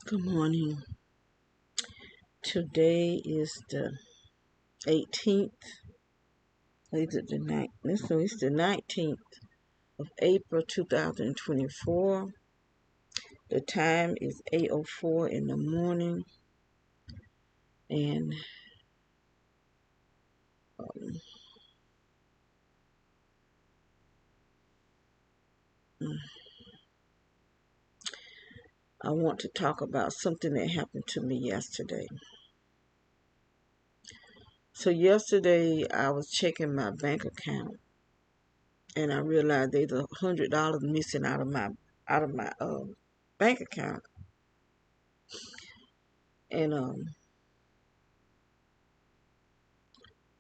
Good morning. Today is the 18th. Is it the night? No, it's the 19th of April 2024. The time is 8:04 in the morning, and um, I want to talk about something that happened to me yesterday. So yesterday I was checking my bank account, and I realized there's $100 missing out of my bank account, and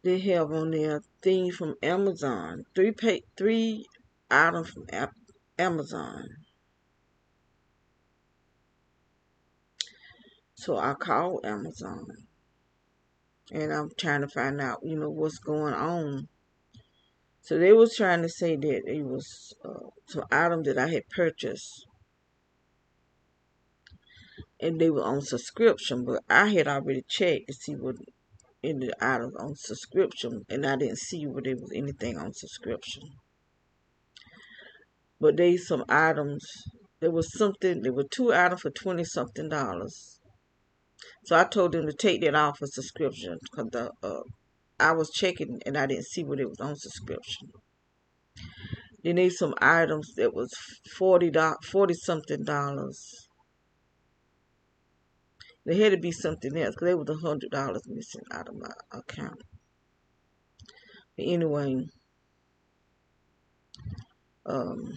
they have on there things from Amazon. Three items from Amazon. So I called Amazon and I'm trying to find out, what's going on. So they was trying to say that it was some items that I had purchased and they were on subscription, but I had already checked to see what in the items on subscription, and I didn't see where there was anything on subscription. But some items. There were two items for 20 something dollars. So I told them to take that off of subscription because I was checking and I didn't see what it was on subscription. Then there's some items that was $40 something dollars. There had to be something else because there was $100 missing out of my account. But anyway, um,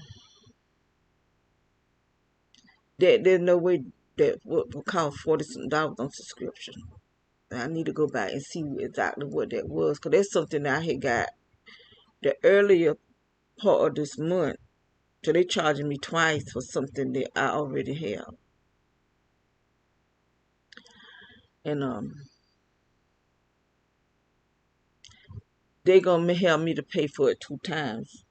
there's no way that would cost $40 something dollars on subscription. I need to go back and see exactly what that was because that's something that I had got the earlier part of this month. So they charging me twice for something that I already have. And they gonna have me to pay for it 2 times.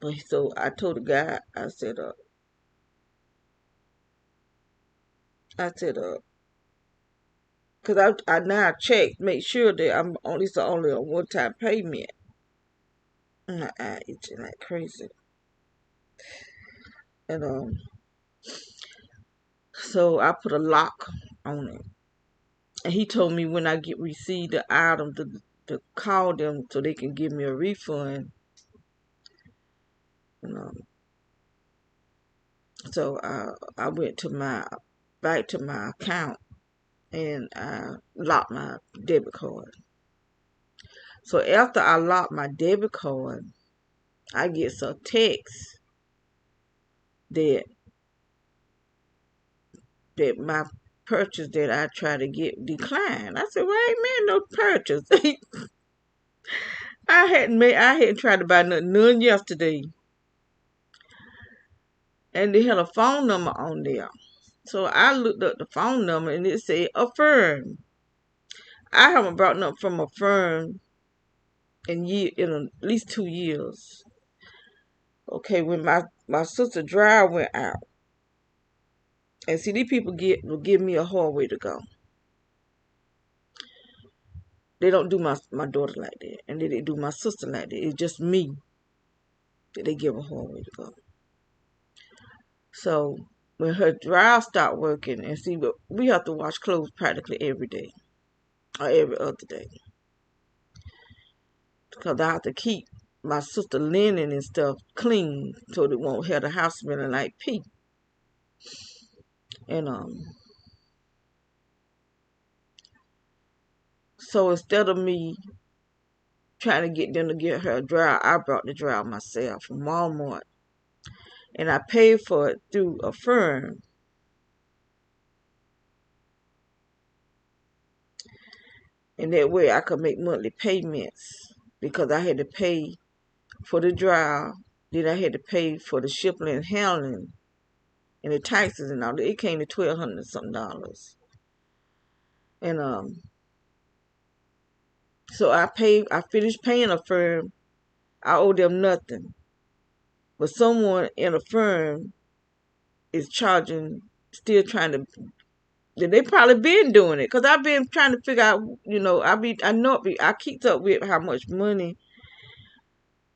But so I told the guy, cause I now checked, make sure that it's only a one-time payment. My eye itching like crazy. And so I put a lock on it. And he told me when I receive the item to call them so they can give me a refund. And, so I went back to my account and I locked my debit card. So after I locked my debit card, I get some text that my purchase that I tried to get declined. I said, "Well, I ain't made no purchase. I hadn't tried to buy none yesterday." And they had a phone number on there. So I looked up the phone number and it said Affirm. I haven't brought nothing from Affirm in at least 2 years. Okay, when my sister drive went out, and see these people will give me a hard way to go. They don't do my daughter like that, and they do my sister like that. It's just me that they give a hard way to go. So when her drive stopped working, and see, we have to wash clothes practically every day or every other day, because I have to keep my sister linen and stuff clean so they won't have the house smelling like pee. And so instead of me trying to get them to get her a dryer, I brought the dryer myself from Walmart, and I paid for it through Affirm. And that way I could make monthly payments because I had to pay for the dryer, then I had to pay for the shipping and handling and the taxes and all that. It came to $1,200 something dollars. And so I finished paying Affirm. I owe them nothing. But someone in Affirm is charging still trying to. They probably been doing it because I've been trying to figure out. I keep up with how much money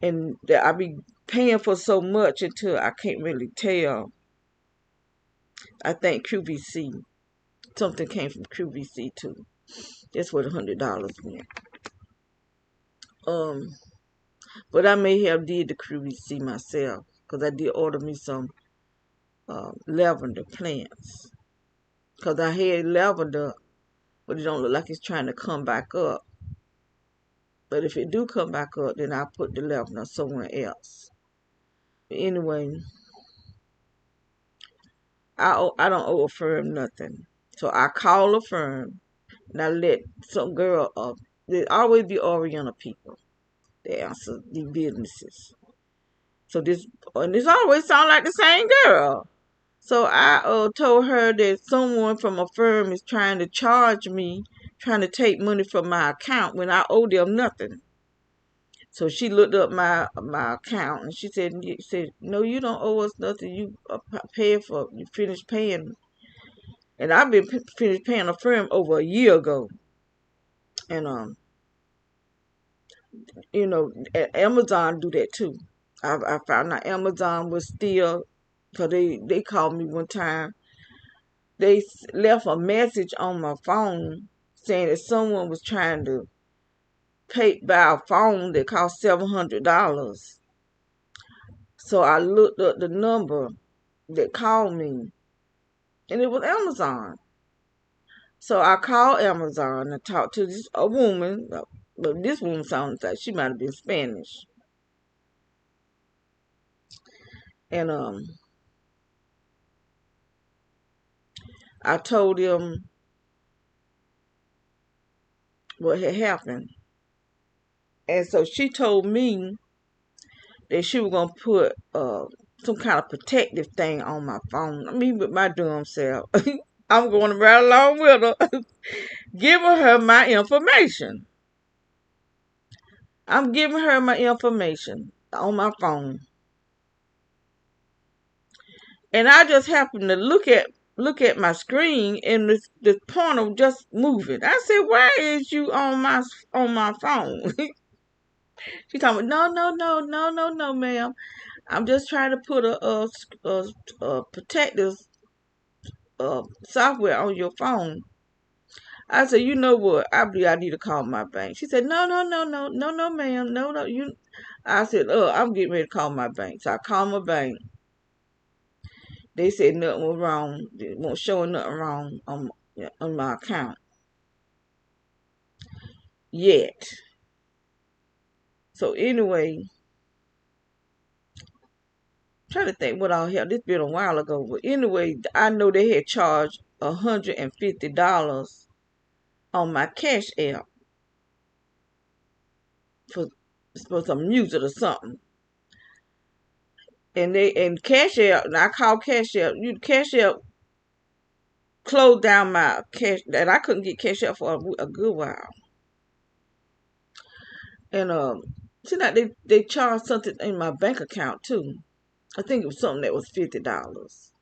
and that I be paying for so much until I can't really tell. I think QVC. Something came from QVC too. That's where $100 went. Um, but I may have did the QVC myself because I did order me some lavender plants because I had lavender, but it don't look like it's trying to come back up. But if it do come back up, then I'll put the lavender somewhere else. But anyway, I don't owe a firm nothing, so I call a firm and I let some girl up. There always be Oriental people that answer the businesses. So this always sound like the same girl. So I told her that someone from a firm is trying to charge me, trying to take money from my account when I owe them nothing. So she looked up my account and she said, no, you don't owe us nothing. You you finished paying. And I've been finished paying a firm over a year ago. And Amazon do that too. I found out Amazon was still, because they called me one time. They left a message on my phone saying that someone was trying to pay by a phone that cost $700. So I looked up the number that called me, and it was Amazon. So I called Amazon and talked to a woman, but this woman sounds like she might have been Spanish. And I told them what had happened. And so she told me that she was going to put some kind of protective thing on my phone. I mean, with my dumb self. I'm going right along with her, giving her my information. I'm giving her my information on my phone. And I just happened to look at my screen and the pointer just moving. I said, "Why is you on my phone?" She told me, "No, ma'am. I'm just trying to put a protective software on your phone." I said, "You know what? I believe I need to call my bank." She said, "No, ma'am. No, you." I said, "Oh, I'm getting ready to call my bank." So I called my bank. They said nothing was wrong. They weren't showing nothing wrong on my account yet. So anyway, I'm trying to think what all hell. This been a while ago, but anyway, I know they had charged $150 on my Cash App for some music or something. And Cash App, and I called Cash App. Cash App closed down my cash, that I couldn't get Cash App for a good while. And see, like they charged something in my bank account too. I think it was something that was $50.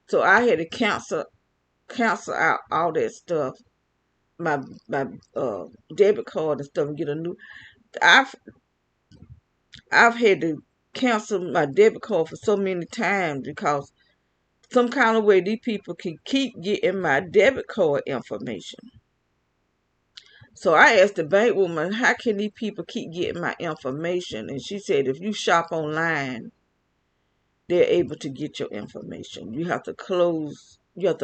So I had to cancel out all that stuff, my debit card and stuff, and get a new. I've I've had to cancel my debit card for so many times because some kind of way these people can keep getting my debit card information. So I asked the bank woman, how can these people keep getting my information? And she said, if you shop online, they're able to get your information. You have to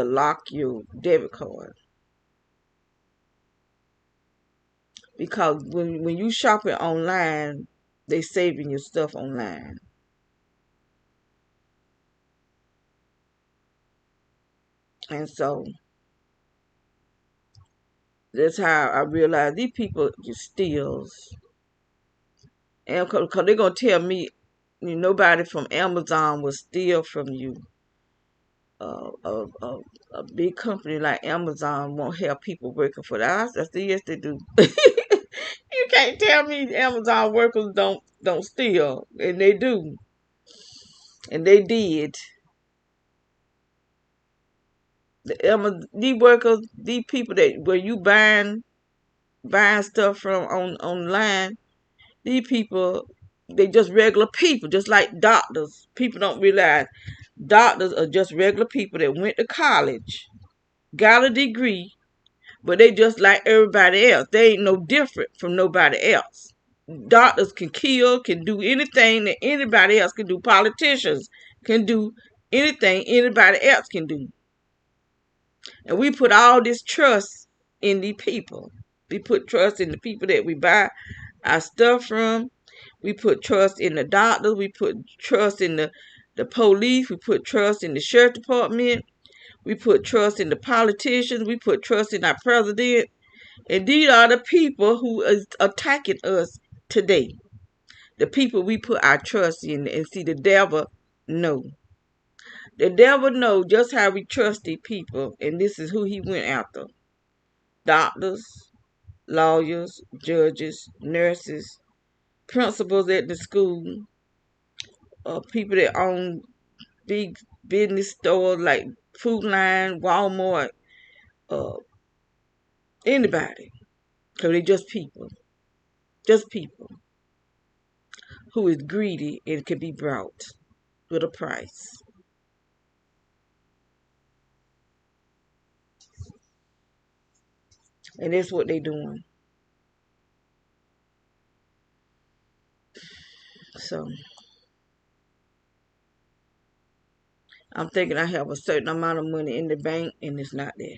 lock your debit card. Because when you shop it online, they saving your stuff online. And so that's how I realized these people just steals. And because they're going to tell me, nobody from Amazon will steal from you. A big company like Amazon won't have people working for that. I said, yes, they do. You can't tell me Amazon workers don't steal, and they do, and they did. These workers, these people that where you buying stuff from on online, these people, they just regular people, just like doctors. People don't realize doctors are just regular people that went to college, got a degree, but they just like everybody else. They ain't no different from nobody else. Doctors can kill, can do anything that anybody else can do. Politicians can do anything anybody else can do. And we put all this trust in the people. We put trust in the people that we buy our stuff from. We put trust in the doctors. We put trust in the police. We put trust in the sheriff department. We put trust in the politicians. We put trust in our president. And these are the people who is attacking us today. The people we put our trust in. And see, the devil know. The devil know just how we trust these people. And this is who he went after. Doctors, lawyers, judges, nurses, principals at the school, people that own big business stores like Food Line, Walmart, uh, anybody. Because they just people who is greedy and can be brought with a price. And that's what they doing. So I'm thinking I have a certain amount of money in the bank and it's not there.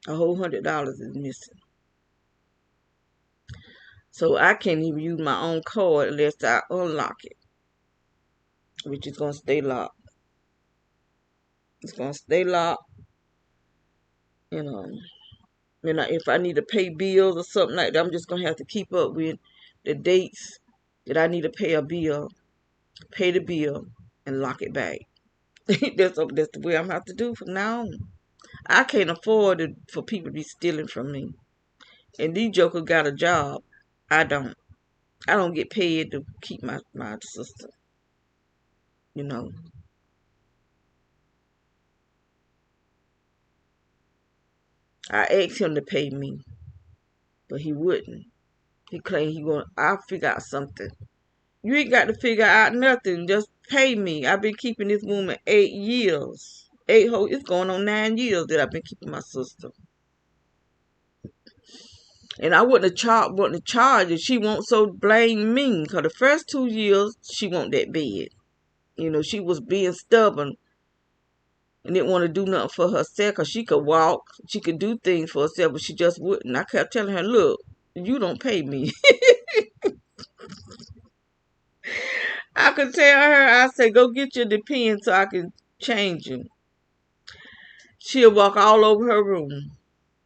A whole $100 is missing. So I can't even use my own card unless I unlock it, which is going to stay locked. It's going to stay locked. You know, if I need to pay bills or something like that, I'm just going to have to keep up with the dates that I need to pay a bill, pay the bill, and lock it back. That's the way I'm going to have to do from now on. I can't afford for people to be stealing from me. And these jokers got a job. I don't. I don't get paid to keep my sister. You know. I asked him to pay me, but he wouldn't. He claimed I'll figure out something. You ain't got to figure out nothing. Just pay me. I've been keeping this woman 8 years. It's going on 9 years that I've been keeping my sister. And I wouldn't have charged if she won't so blame me. Because the first 2 years, she won't that bad. She was being stubborn and didn't want to do nothing for herself because she could walk. She could do things for herself, but she just wouldn't. I kept telling her, look, you don't pay me. I could tell her, I said, go get your depends so I can change you. She'll walk all over her room.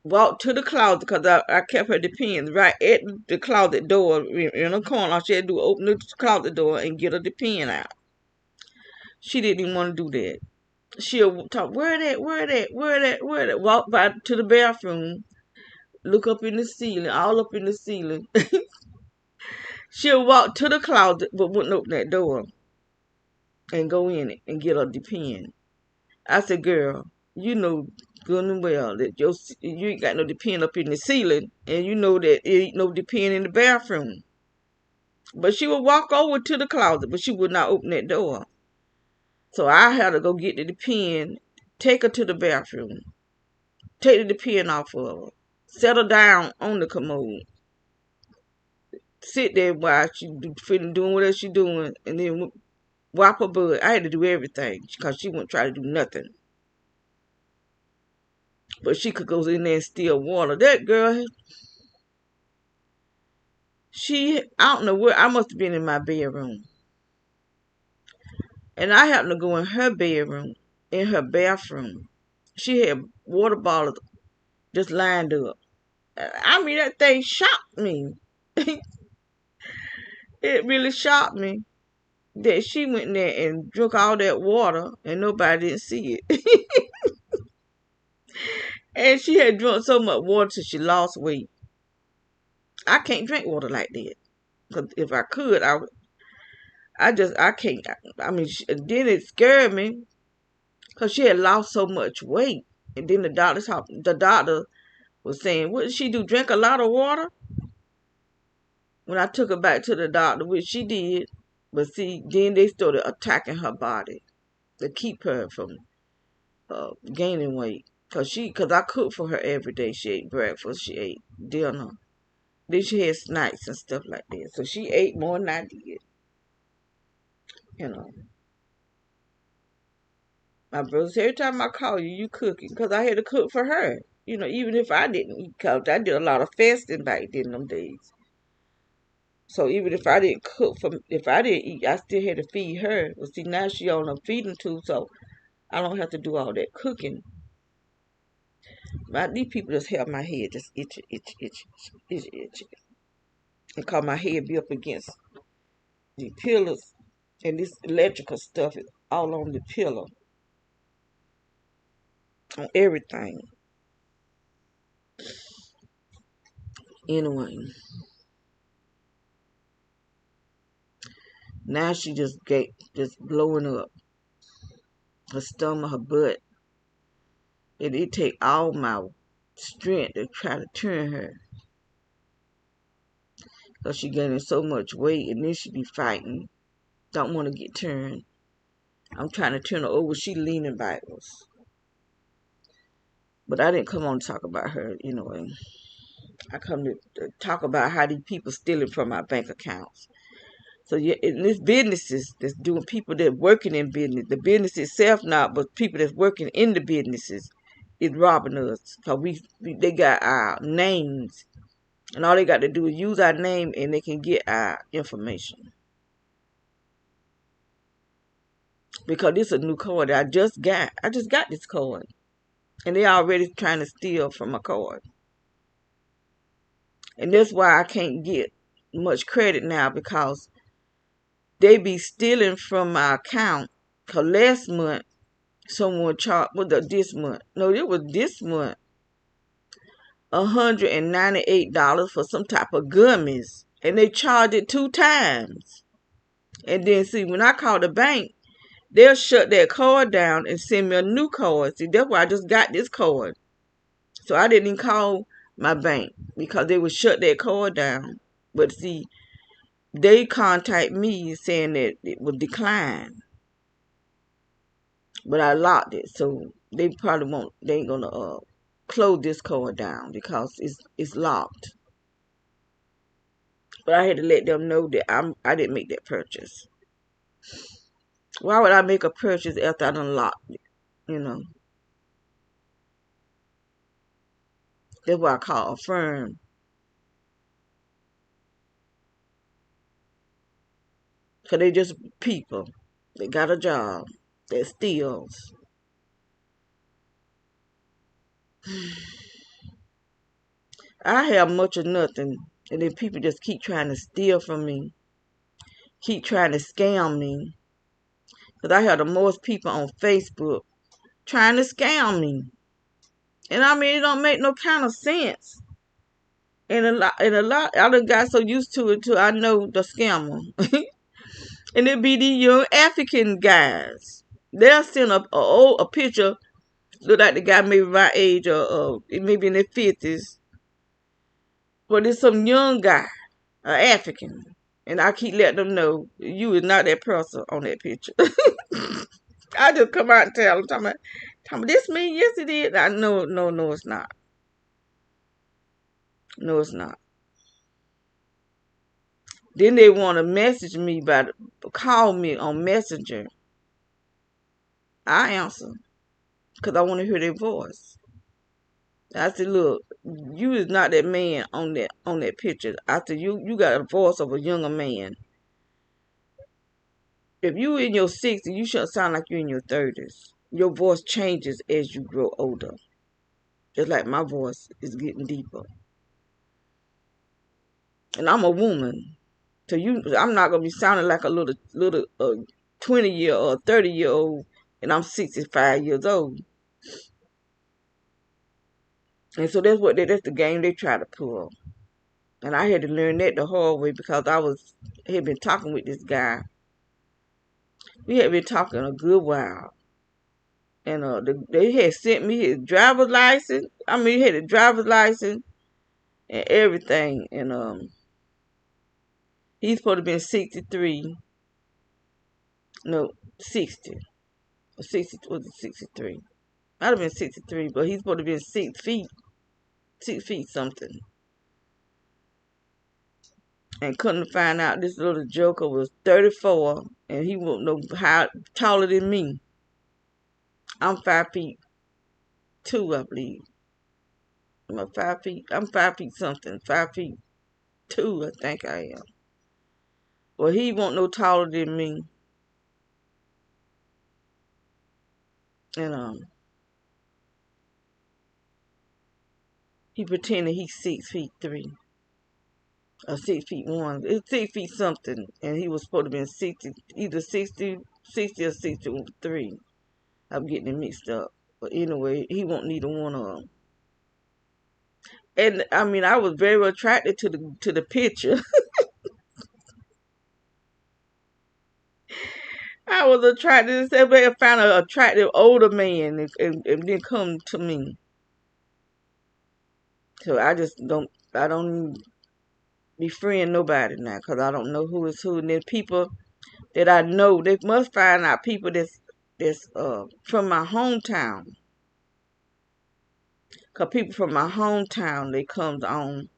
Walk to the closet because I kept her depends right at the closet door in a corner. All she had to do open the closet door and get her depend out. She didn't even want to do that. She'll talk, where that? Walk by to the bathroom, look up in the ceiling, all up in the ceiling. She'll walk to the closet but wouldn't open that door and go in it and get her depend. I said, girl, you know good and well that you ain't got no depend up in the ceiling, and you know that there ain't no depend in the bathroom. But she would walk over to the closet, but she would not open that door. So I had to go get the depend, take her to the bathroom, take the depend off of her, set her down on the commode, sit there while she doing whatever she doing, and then wipe her butt. I had to do everything because she wouldn't try to do nothing. But she could go in there and steal water. That girl, I don't know where, I must have been in my bedroom. And I happened to go in her bedroom, in her bathroom. She had water bottles just lined up. I mean, that thing shocked me. It really shocked me that she went in there and drank all that water and nobody didn't see it. And she had drunk so much water till she lost weight. I can't drink water like that. Because if I could, I can't. I mean, then it scared me because she had lost so much weight. And then the doctor was saying, what did she do? Drink a lot of water? When I took her back to the doctor, which she did, but see, then they started attacking her body to keep her from gaining weight. Cause I cooked for her every day. She ate breakfast, she ate dinner. Then she had snacks and stuff like that. So she ate more than I did. You know. My brother said, every time I call you, you cooking. Because I had to cook for her. You know, even if I didn't eat, because I did a lot of fasting back then them days. So even if I didn't if I didn't eat, I still had to feed her. But see, now she on a feeding tube, so I don't have to do all that cooking. But these people just have my head just itchy. And cause my head be up against the pillars, and this electrical stuff is all on the pillow, on everything. Anyway, now she just blowing up. Her stomach, her butt. And it take all my strength to try to turn her. Because she gaining so much weight, and then she be fighting. Don't want to get turned. I'm trying to turn her over. She leaning backwards. But I didn't come on to talk about her anyway. I come to talk about how these people stealing from our bank accounts. So yeah, in this businesses that's doing, people that working in business, the business itself not, but people that's working in the businesses is robbing us. Cause they got our names, and all they got to do is use our name, and they can get our information. Because this is a new card that I just got. I just got this card, and they already trying to steal from my card, and that's why I can't get much credit now, because they be stealing from my account. Cause last month someone charged, this month? No, it was this month. $198 for some type of gummies, and they charged it 2 times. And then see, when I call the bank, they'll shut that card down and send me a new card. See, that's why I just got this card. So I didn't even call my bank because they would shut that card down. But see, they contact me saying that it would decline. But I locked it, so they probably won't. They ain't gonna close this card down because it's locked. But I had to let them know that I didn't make that purchase. Why would I make a purchase after I done locked it? You know, that's why I call a firm. Cause they just people. They got a job that steals. I have much of nothing, and then people just keep trying to steal from me, keep trying to scam me. Cause I have the most people on Facebook trying to scam me, and I mean it don't make no kind of sense. And a lot, I done got so used to it till I know the scammer, and it be these young African guys. They'll send a picture, look like the guy maybe my age or maybe in their 50s, but it's some young guy, African. And I keep letting them know you is not that person on that picture. I just come out and tell them, talking about this me, yes it is. I know, no, it's not. No, it's not. Then they want to message me call me on Messenger. I answer because I want to hear their voice. I said, look, you is not that man on that picture. I said, you got a voice of a younger man. If you in your 60s, you shouldn't sound like you're in your 30s. Your voice changes as you grow older. Just like my voice is getting deeper. And I'm a woman. So I'm not gonna be sounding like a little 20-year or 30-year-old, and I'm 65 years old. And so that's the game they try to pull. And I had to learn that the hard way because had been talking with this guy. We had been talking a good while. And they had sent me his driver's license. I mean, he had a driver's license and everything. And he's supposed to be 63. No, 60. Or 60, was it 63? Might have been 63, but he's supposed to be 6 feet. 6 feet something. And couldn't find out this little joker was 34 and he won't know how taller than me. I'm 5'2", I believe. I'm 5 feet. I'm 5 feet something. 5'2", I think I am. Well, he won't no taller than me. And he pretended he's 6'3" or 6'1". It's 6 feet something, and he was supposed to be 60, either 60 or 63. I'm getting it mixed up. But anyway, he won't neither one of them. And I mean, I was very attracted to the picture. I was attracted to everybody found an attractive older man and then come to me. So I don't befriend nobody now because I don't know who is who. And then people that I know, they must find out people that's from my hometown. Because people from my hometown, they comes on.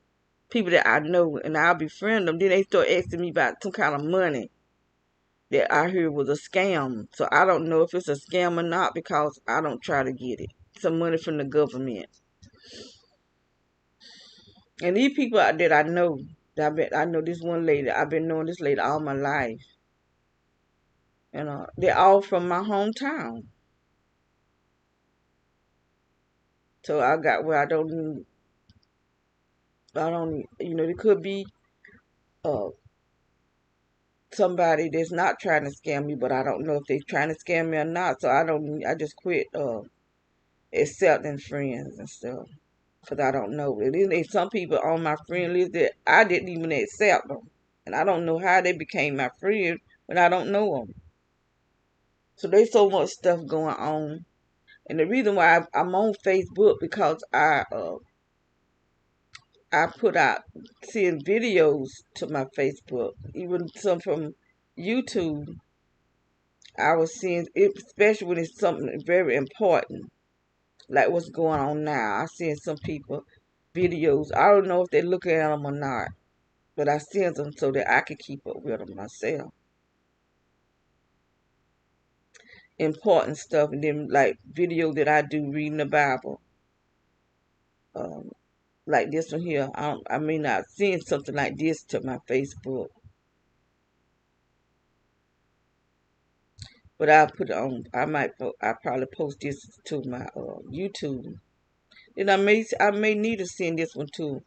People that I know, and I'll befriend them. Then they start asking me about some kind of money that I heard was a scam. So I don't know if it's a scam or not because I don't try to get it. Some money from the government. And these people that I know, I know this one lady. I've been knowing this lady all my life. And they're all from my hometown. So I got where I don't, it could be uh somebody that's not trying to scam me, but I don't know if they're trying to scam me or not. So I just quit accepting friends and stuff because I don't know. And then there's some people on my friend list that I didn't even accept them, and I don't know how they became my friend when I don't know them. So there's so much stuff going on, and the reason why I'm on Facebook because I put out seeing videos to my Facebook, even some from YouTube. I was seeing it, especially when it's something very important, like what's going on now. I seen some people videos. I don't know if they look at them or not, but I send them so that I can keep up with them myself. Important stuff, and then like video that I do reading the Bible, um, like this one here. I may not send something like this to my Facebook, but I put it on. I probably post this to my YouTube. Then I may need to send this one to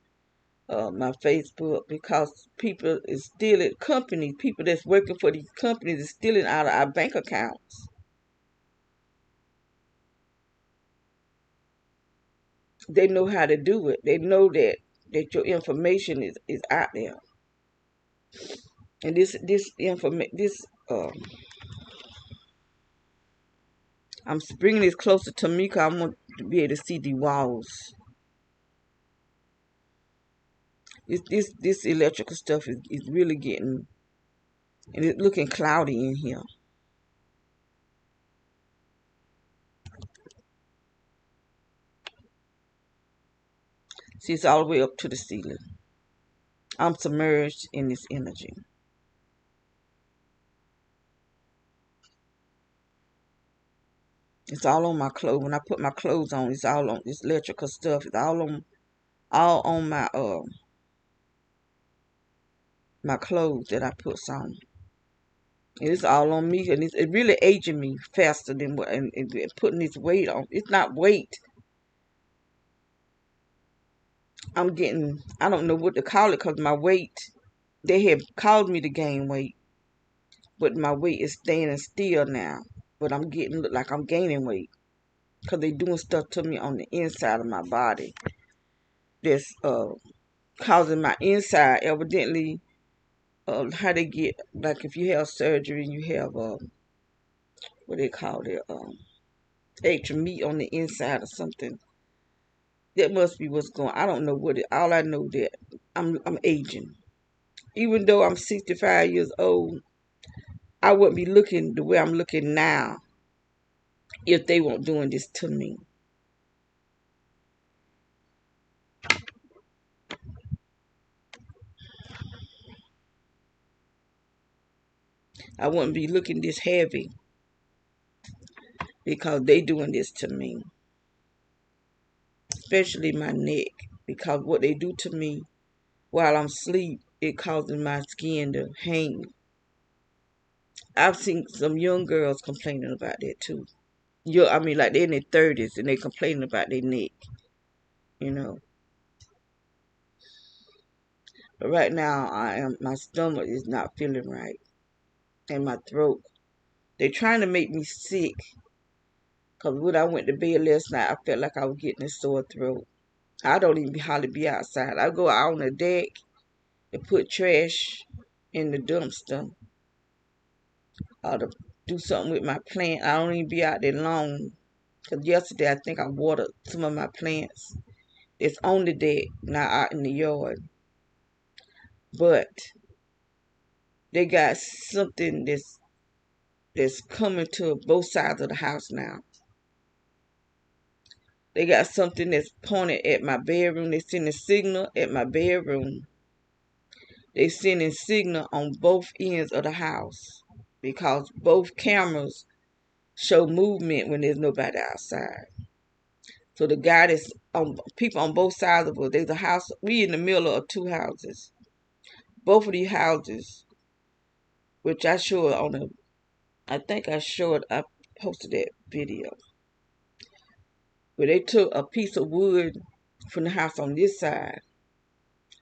my Facebook because people is stealing companies. People that's working for these companies is stealing out of our bank accounts. They know how to do it. They know that your information is out there, and this information I'm bringing this closer to me because I want to be able to see the walls. This electrical stuff is really getting, and it's looking cloudy in here. See, it's all the way up to the ceiling. I'm submerged in this energy. It's all on my clothes. When I put my clothes on, it's all on this electrical stuff. It's all on my clothes that I put on. It's all on me, and it really aging me faster than what and putting this weight on. It's not weight. I don't know what to call it because my weight. They have called me to gain weight, but my weight is staying still now. But I'm getting look like I'm gaining weight because they doing stuff to me on the inside of my body that's causing my inside evidently how they get like if you have surgery and you have what they call it extra meat on the inside or something. That must be what's going on. I don't know what it. All I know that I'm aging. Even though I'm 65 years old, I wouldn't be looking the way I'm looking now if they weren't doing this to me. I wouldn't be looking this heavy because they doing this to me, especially my neck. Because what they do to me while I'm asleep, it causes my skin to hang. I've seen some young girls complaining about that too. I mean, like they're in their 30s and they complaining about their neck, you know. But right now, my stomach is not feeling right, and my throat. They're trying to make me sick. Cause when I went to bed last night, I felt like I was getting a sore throat. I don't even hardly be outside. I go out on the deck and put trash in the dumpster, or to do something with my plant. I don't even be out there long. Cause yesterday I think I watered some of my plants. It's on the deck, not out in the yard. But they got something that's coming to both sides of the house now. They got something that's pointed at my bedroom. They sending a signal at my bedroom. They sending signal on both ends of the house because both cameras show movement when there's nobody outside. So the guy that's on people on both sides of us. There's a house. We in the middle of two houses. Both of these houses, which I showed on the, I think I posted that video where they took a piece of wood from the house on this side,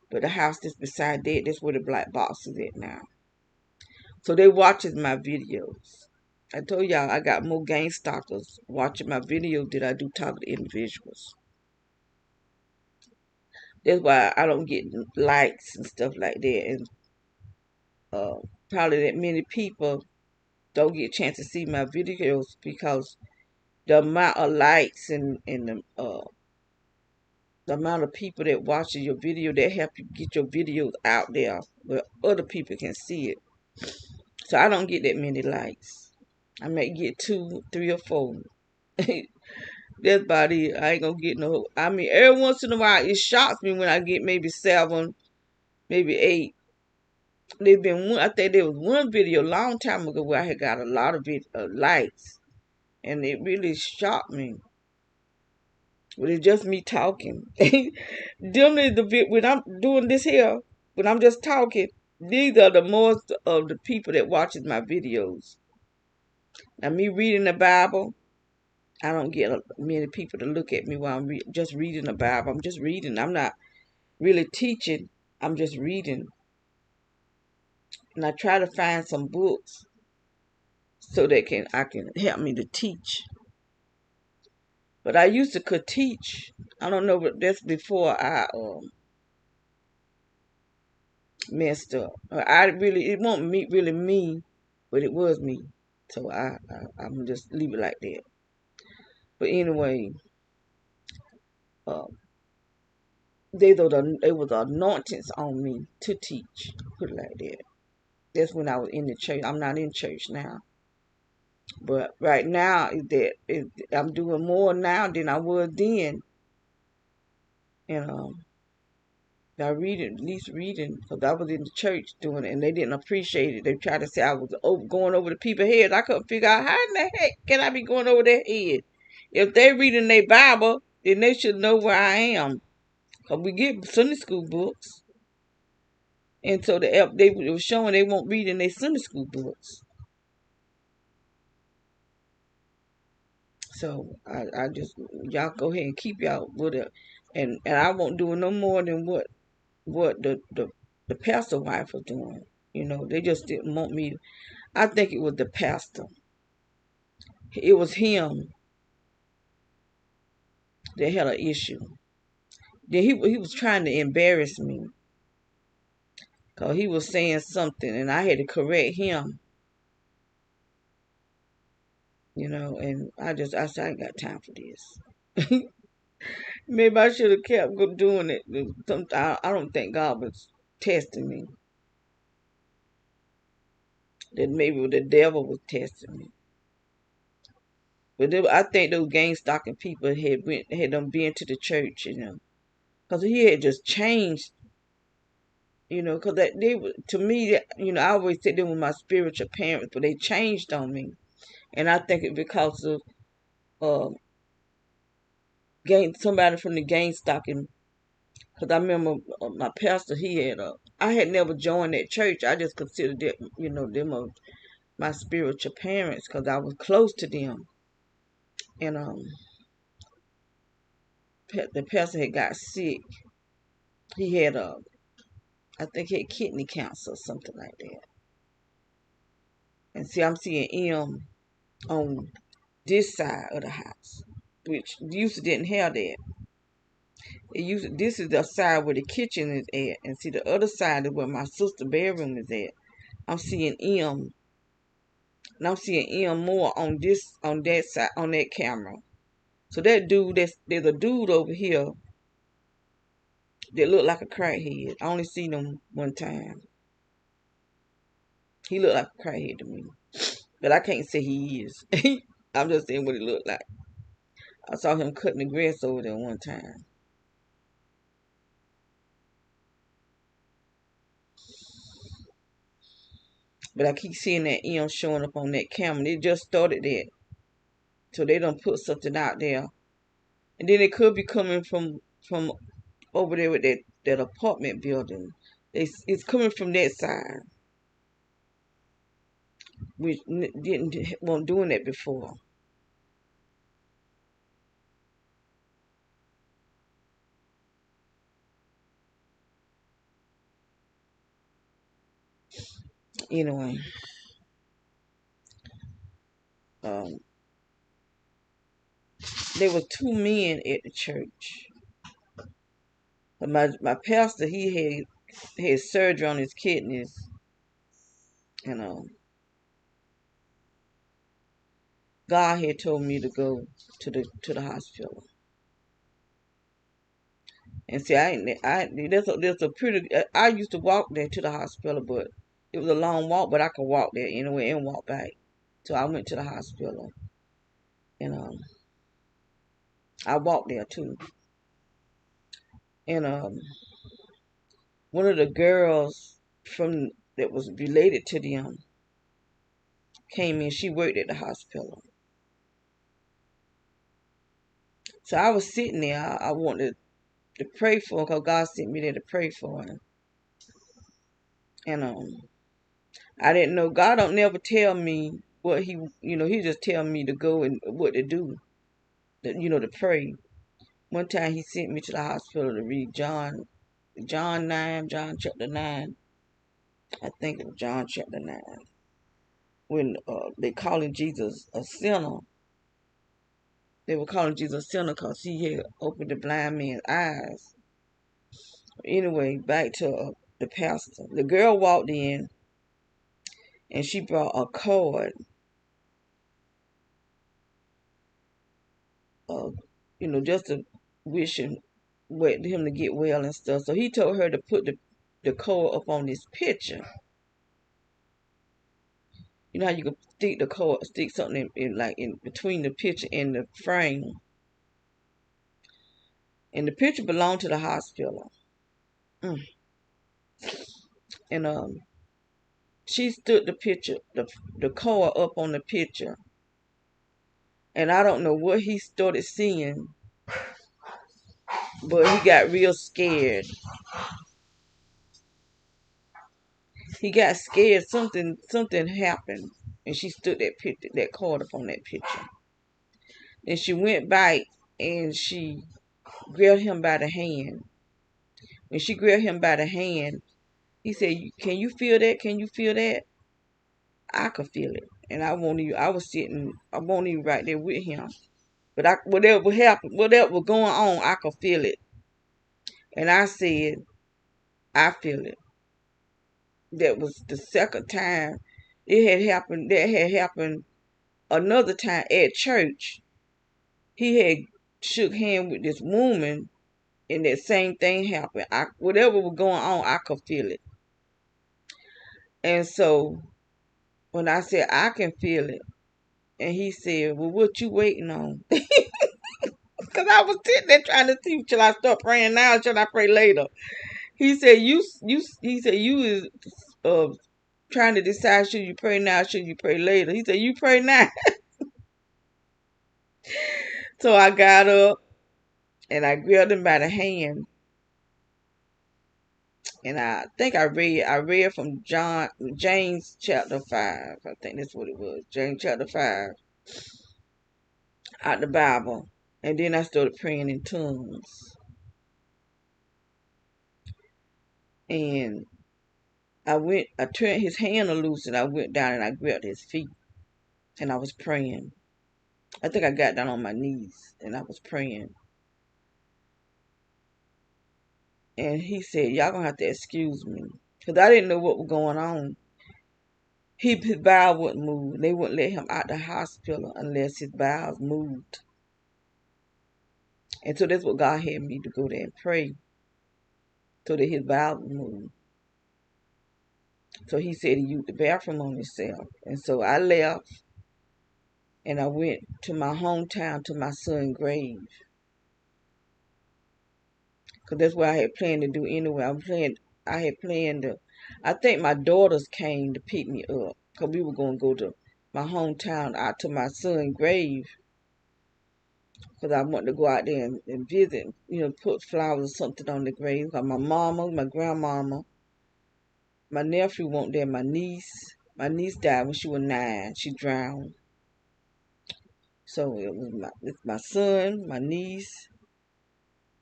but the house that's beside that, that's where the black box is at now. So they watching my videos. I told y'all I got more gang stalkers watching my videos than I do talking to individuals. That's why I don't get likes and stuff like that. And probably that many people don't get a chance to see my videos because the amount of likes and the amount of people that watch your video, that help you get your videos out there where other people can see it. So I don't get that many likes. I may get 2, 3, or 4. That's about it. I ain't gonna get no. I mean, every once in a while, it shocks me when I get maybe 7, maybe 8. There's been one. I think there was one video a long time ago where I had got a lot of likes, and it really shocked me. But it's just me talking. Them is the bit when I'm doing this here, when I'm just talking. These are the most of the people that watches my videos. Now me reading the Bible, I don't get many people to look at me while I'm just reading the Bible. I'm just reading. I'm not really teaching. I'm just reading. And I try to find some books so that I can help me to teach. But I used to could teach. I don't know, but that's before I messed up. It wasn't me really me, but it was me. So I'm just leave it like that. But anyway, uh, there was anointings on me to teach. Put it like that. That's when I was in the church. I'm not in church now. But right now I'm doing more now than I was then. And I at least reading, because I was in the church doing it, and they didn't appreciate it. They tried to say I was going over the people's heads. I couldn't figure out how in the heck can I be going over their head. If they reading their Bible, then they should know where I am. Because we get Sunday school books. And so they were showing they won't read in their Sunday school books. So I just, y'all go ahead and keep y'all with it. And I won't do it no more than what the pastor wife was doing. You know, they just didn't want me. I think it was the pastor. It was him that had an issue. Then he was trying to embarrass me because he was saying something and I had to correct him. And I said, I ain't got time for this. Maybe I should have kept doing it. I don't think God was testing me. That maybe the devil was testing me. But I think those gang stalking people had them been to the church, because he had just changed, because to me, I always said they were my spiritual parents, but they changed on me, and I think it because of uh, somebody from the gang stalking. Because I remember my pastor, I had never joined that church. I just considered it, them my spiritual parents because I was close to them. And the pastor had got sick. He had I think he had kidney cancer or something like that. And see, I'm seeing him on this side of the house, which used to didn't have that. This is the side where the kitchen is at, and see the other side is where my sister's bedroom is at. I'm seeing him, and I'm seeing him more on that side, on that camera. So there's a dude over here that looked like a crackhead. I only seen him one time. He looked like a crackhead to me, but I can't say he is. I'm just saying what he looked like. I saw him cutting the grass over there one time. But I keep seeing that M showing up on that camera. They just started that. So they done put something out there. And then it could be coming from over there with that apartment building. It's coming from that side. We weren't doing that before. Anyway, um, there were two men at the church. My pastor, he had surgery on his kidneys, and God had told me to go to the hospital. And see, there's a pretty. I used to walk there to the hospital, but it was a long walk. But I could walk there anyway and walk back. So I went to the hospital, and I walked there too. And one of the girls from that was related to them came in. She worked at the hospital. So I was sitting there. I wanted to pray for her because God sent me there to pray for her. And I didn't know. God don't never tell me what he just tell me to go and what to do, to pray. One time he sent me to the hospital to read John 9, John chapter 9. I think it was John chapter 9. When they calling Jesus a sinner. They were calling Jesus a sinner because he had opened the blind man's eyes. Anyway, back to the pastor. The girl walked in and she brought a card, of, just to wish him to get well and stuff. So he told her to put the card up on this picture. You know how you can stick something in between the picture and the frame. And the picture belonged to the hospital. Mm. And she stood the card up on the picture. And I don't know what he started seeing, but he got real scared. He got scared. Something happened, and she stood that card up on that picture. Then she went back and she grabbed him by the hand. When she grabbed him by the hand, he said, "Can you feel that? Can you feel that?" I could feel it, and I won't even. I won't even right there with him. But whatever happened, whatever was going on, I could feel it, and I said, "I feel it." That was the second time it had happened. That had happened another time at church, he had shook hand with this woman, and that same thing happened. Whatever was going on, I could feel it. And so when I said I can feel it, and he said, "Well, what you waiting on?" Because I was sitting there trying to see, should I start praying now? Or should I pray later? He said, He said, "You is trying to decide, should you pray now? Or should you pray later?" He said, "You pray now." So I got up and I grabbed him by the hand, and I think I read from James chapter 5. I think that's what it was. James chapter 5 out the Bible. And then I started praying in tongues. And I turned his hand loose, and I went down and I grabbed his feet, and I was praying. I think I got down on my knees and I was praying. And he said, "Y'all gonna have to excuse me." Because I didn't know what was going on. His bowels wouldn't move. They wouldn't let him out the hospital unless his bowels moved. And so that's what God had me to go there and pray, so that his bowels would move. So he said he used the bathroom on himself. And so I left and I went to my hometown, to my son's grave. Because that's what I had planned to do anyway. I had planned to, I think my daughters came to pick me up. Because we were going to go to my hometown, out to my son's grave. Because I wanted to go out there and visit, put flowers or something on the grave. Because my mama, my grandmama, my nephew went there, my niece. My niece died when she was 9. She drowned. So it's my son, my niece,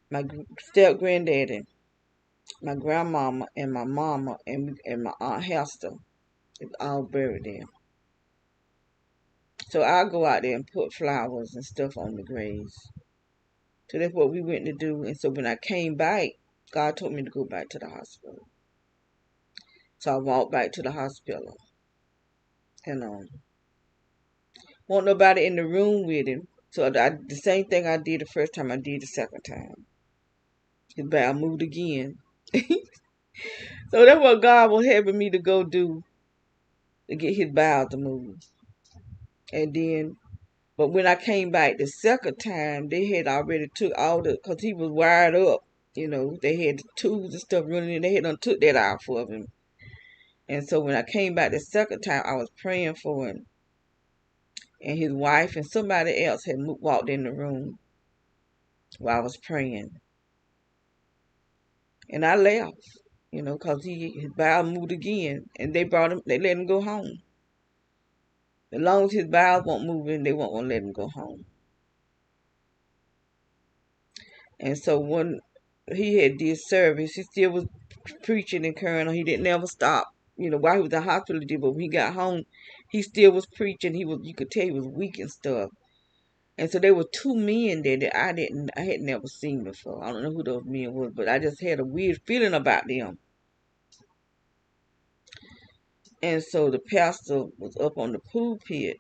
my step granddaddy, my grandmama, and my mama, and my aunt Hester. It's all buried there. So I'll go out there and put flowers and stuff on the graves. So that's what we went to do. And so when I came back, God told me to go back to the hospital. So I walked back to the hospital. And wasn't nobody in the room with him. So the same thing I did the first time, I did the second time. His bowel moved again. So that's what God was having me to go do, to get his bowel to move. And then, but when I came back the second time, they had already took all because he was wired up. They had the tubes and stuff running in. They had done took that out for him. And so when I came back the second time, I was praying for him. And his wife and somebody else had walked in the room while I was praying. And I left, because his bowel moved again. And they let him go home. As long as his bowels weren't moving, they weren't going to let him go home. And so when he had did service, he still was preaching and carrying on. He didn't never stop. While he was in the hospital, but when he got home, he still was preaching. You could tell he was weak and stuff. And so there were 2 men there that I had never seen before. I don't know who those men was, but I just had a weird feeling about them. And so the pastor was up on the pulpit,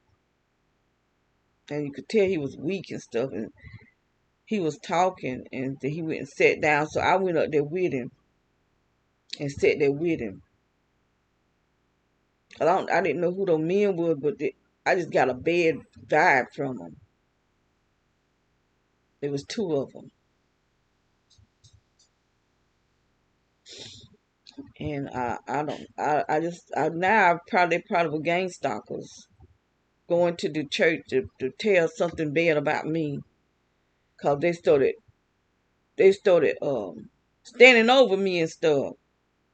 and you could tell he was weak and stuff, and he was talking, and then he went and sat down. So I went up there with him and sat there with him. I didn't know who those men were, but I just got a bad vibe from them. There was 2 of them. And now probably were gang stalkers going to the church to tell something bad about me. Because they started standing over me and stuff.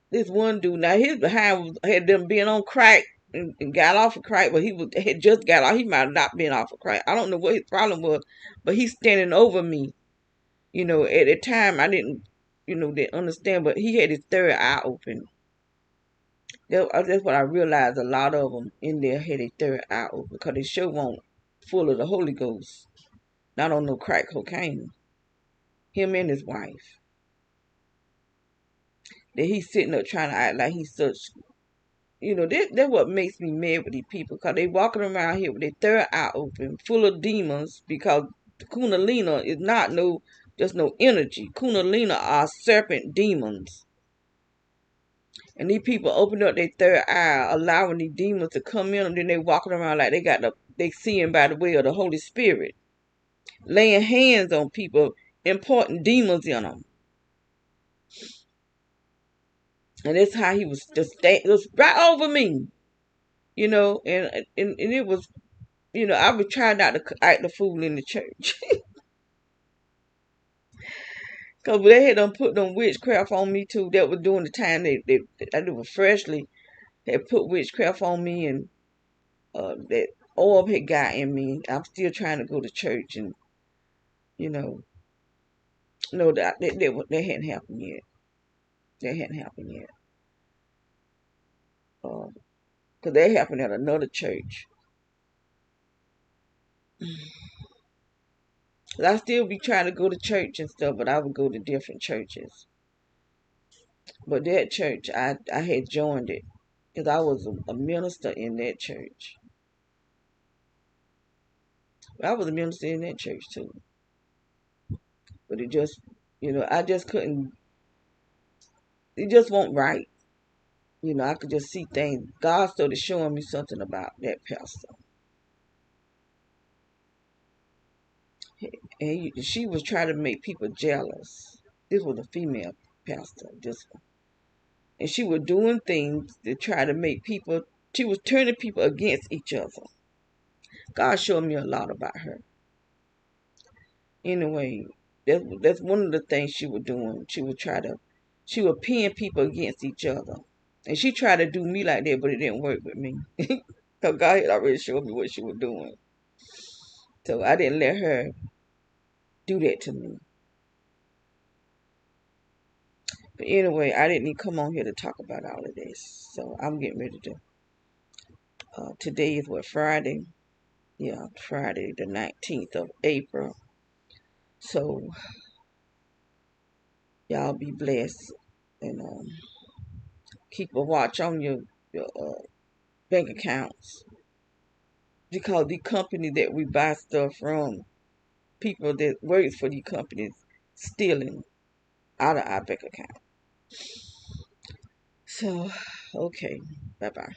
This one dude, now his behind had them been on crack and got off of crack, but had just got off. He might have not been off of crack. I don't know what his problem was, but he's standing over me. At the time I didn't understand, but he had his third eye open. That's what I realized. A lot of them in there had their third eye open because they sure weren't full of the Holy Ghost. Not on no crack cocaine. Him and his wife. That he's sitting up trying to act like he's such That's what makes me mad with these people, because they walking around here with their third eye open, full of demons, because the Kundalini is not just no energy. Kundalini are serpent demons. And these people open up their third eye, allowing these demons to come in, and then they walking around like they seeing by the way of the Holy Spirit, laying hands on people, importing demons in them. And that's how he was it was right over me, and it was, I was trying not to act the fool in the church. Because they had done put them witchcraft on me too. That was during the time they were freshly had put witchcraft on me, and that orb had got in me. I'm still trying to go to church, and you know, no, that hadn't happened yet. That hadn't happened yet. Because that happened at another church. I still be trying to go to church and stuff, but I would go to different churches. But that church, I had joined it because I was a minister in that church. I was a minister in that church too. But it just, I just couldn't, it just wasn't right. I could just see things. God started showing me something about that pastor. And she was trying to make people jealous. This was a female pastor. And she was doing things to try to make people, she was turning people against each other. God showed me a lot about her. Anyway, that's one of the things she was doing. She was pin people against each other. And she tried to do me like that, but it didn't work with me. Because God had already showed me what she was doing. So I didn't let her do that to me. But anyway, I didn't even come on here to talk about all of this. So I'm getting ready to. Today is what, Friday? Yeah, Friday the 19th of April. So y'all be blessed, and keep a watch on your bank accounts, because the company that we buy stuff from, people that works for these companies, stealing out of our bank account. So, okay, bye bye.